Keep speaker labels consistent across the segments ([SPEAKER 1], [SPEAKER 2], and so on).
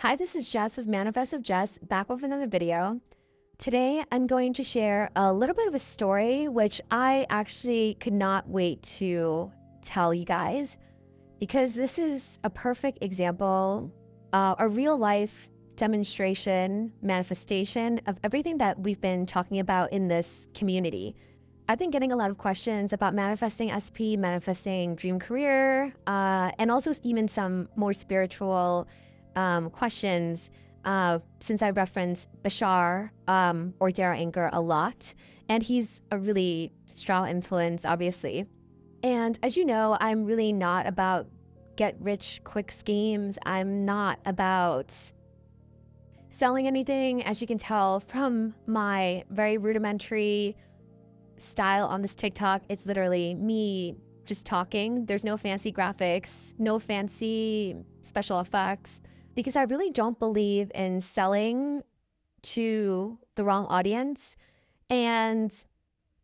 [SPEAKER 1] Hi, this is Jess with Manifest of Jess, back with another video. Today, I'm going to share a little bit of a story, which I actually could not wait to tell you guys, because this is a perfect example, a real life demonstration, manifestation of everything that we've been talking about in this community. I've been getting a lot of questions about manifesting SP, manifesting dream career, and also even some more spiritual questions since I reference Bashar or Darrell Anchor a lot. And he's a really strong influence, obviously. And as you know, I'm really not about get rich quick schemes. I'm not about selling anything. As you can tell from my very rudimentary style on this TikTok, it's literally me just talking. There's no fancy graphics, no fancy special effects, because I really don't believe in selling to the wrong audience. And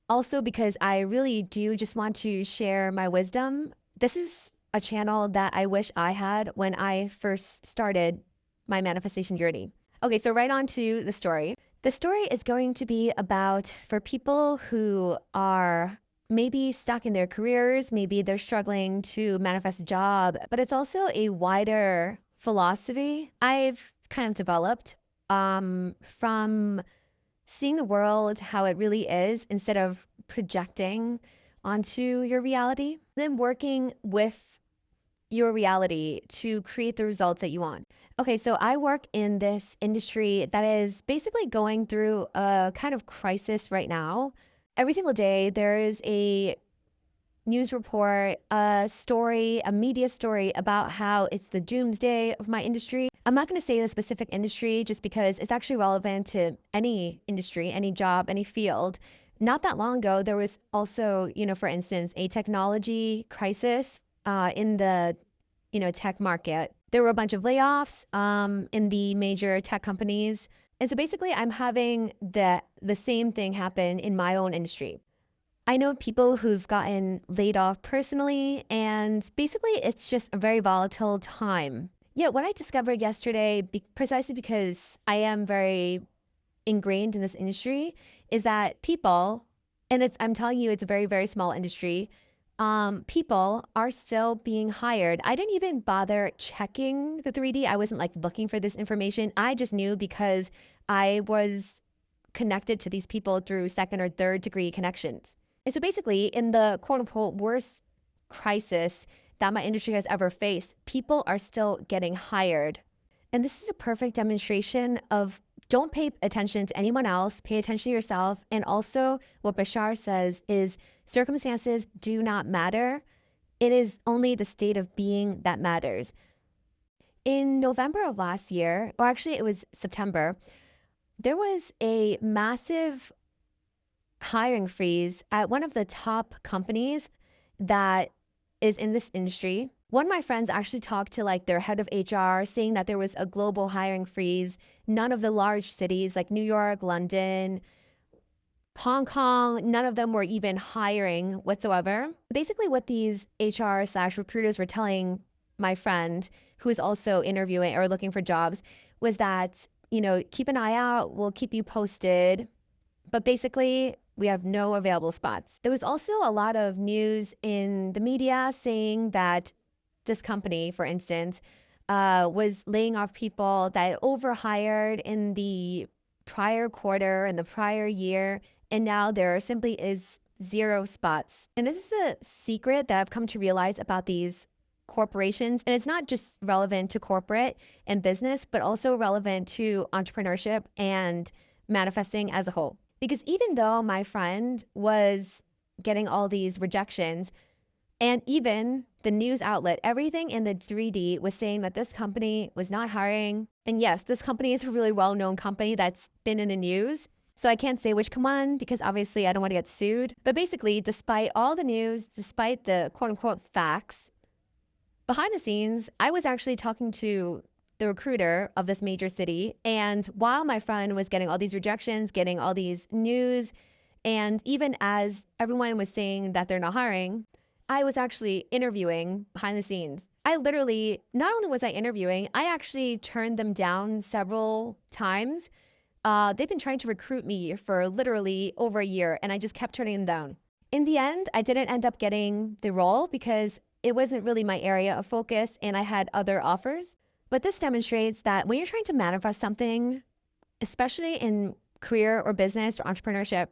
[SPEAKER 1] also because I really do just want to share my wisdom. This is a channel that I wish I had when I first started my manifestation journey. Okay, so right on to the story. The story is going to be about for people who are maybe stuck in their careers, maybe they're struggling to manifest a job, but it's also a wider philosophy I've kind of developed from seeing the world how it really is instead of projecting onto your reality, then working with your reality to create the results that you want. Okay, so I work in this industry that is basically going through a kind of crisis right now. Every single day, there's a news report, a story, a media story about how it's the doomsday of my industry. I'm not going to say the specific industry just because it's actually relevant to any industry, any job, any field. Not that long ago, there was also, for instance, a technology crisis in the, tech market. There were a bunch of layoffs in the major tech companies. And so basically, I'm having the same thing happen in my own industry. I know people who've gotten laid off personally, and basically it's just a very volatile time. Yeah, what I discovered yesterday, precisely because I am very ingrained in this industry, is that people, and I'm telling you, it's a very, very small industry, people are still being hired. I didn't even bother checking the 3D. I wasn't like looking for this information. I just knew because I was connected to these people through second or third degree connections. And so basically, in the quote unquote worst crisis that my industry has ever faced, people are still getting hired. And this is a perfect demonstration of don't pay attention to anyone else, pay attention to yourself. And also, what Bashar says is circumstances do not matter. It is only the state of being that matters. In November of last year, or actually it was September, there was a massive hiring freeze at one of the top companies that is in this industry. One of my friends actually talked to like their head of HR saying that there was a global hiring freeze. None of the large cities like New York, London, Hong Kong, none of them were even hiring whatsoever. Basically what these HR/recruiters were telling my friend, who is also interviewing or looking for jobs, was that, keep an eye out, we'll keep you posted. But basically, we have no available spots. There was also a lot of news in the media saying that this company, for instance, was laying off people that overhired in the prior quarter and the prior year, and now there simply is 0 spots. And this is the secret that I've come to realize about these corporations. And it's not just relevant to corporate and business, but also relevant to entrepreneurship and manifesting as a whole. Because even though my friend was getting all these rejections, and even the news outlet, everything in the 3D was saying that this company was not hiring. And yes, this company is a really well-known company that's been in the news. So I can't say which one because obviously I don't want to get sued. But basically, despite all the news, despite the quote-unquote facts, behind the scenes, I was actually talking to the recruiter of this major city. And while my friend was getting all these rejections, getting all these news, and even as everyone was saying that they're not hiring, I was actually interviewing behind the scenes I literally, not only was I interviewing, I actually turned them down several times. They've been trying to recruit me for literally over a year, and I just kept turning them down. In the end, I didn't end up getting the role because it wasn't really my area of focus and I had other offers. But this demonstrates that when you're trying to manifest something, especially in career or business or entrepreneurship,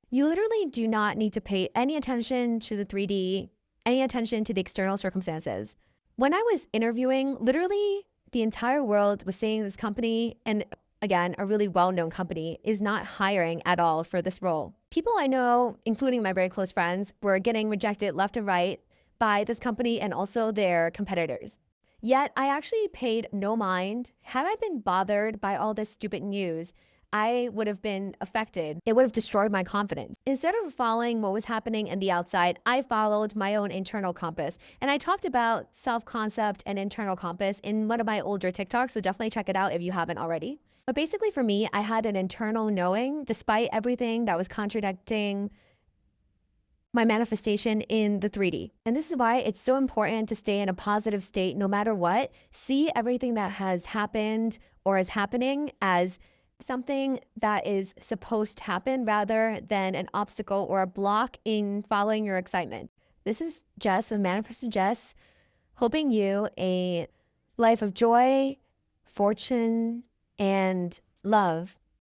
[SPEAKER 1] you literally do not need to pay any attention to the 3D, any attention to the external circumstances. When I was interviewing, literally the entire world was saying this company, and again, a really well-known company, is not hiring at all for this role. People I know, including my very close friends, were getting rejected left and right by this company and also their competitors. Yet I actually paid no mind. Had I been bothered by all this stupid news, I would have been affected. It would have destroyed my confidence. Instead of following what was happening in the outside, I followed my own internal compass. And I talked about self-concept and internal compass in one of my older TikToks, so definitely check it out if you haven't already. But basically for me, I had an internal knowing despite everything that was contradicting my manifestation in the 3D. And this is why it's so important to stay in a positive state no matter what. See everything that has happened or is happening as something that is supposed to happen rather than an obstacle or a block in following your excitement. This is Jess with Manifested Jess, hoping you a life of joy, fortune, and love.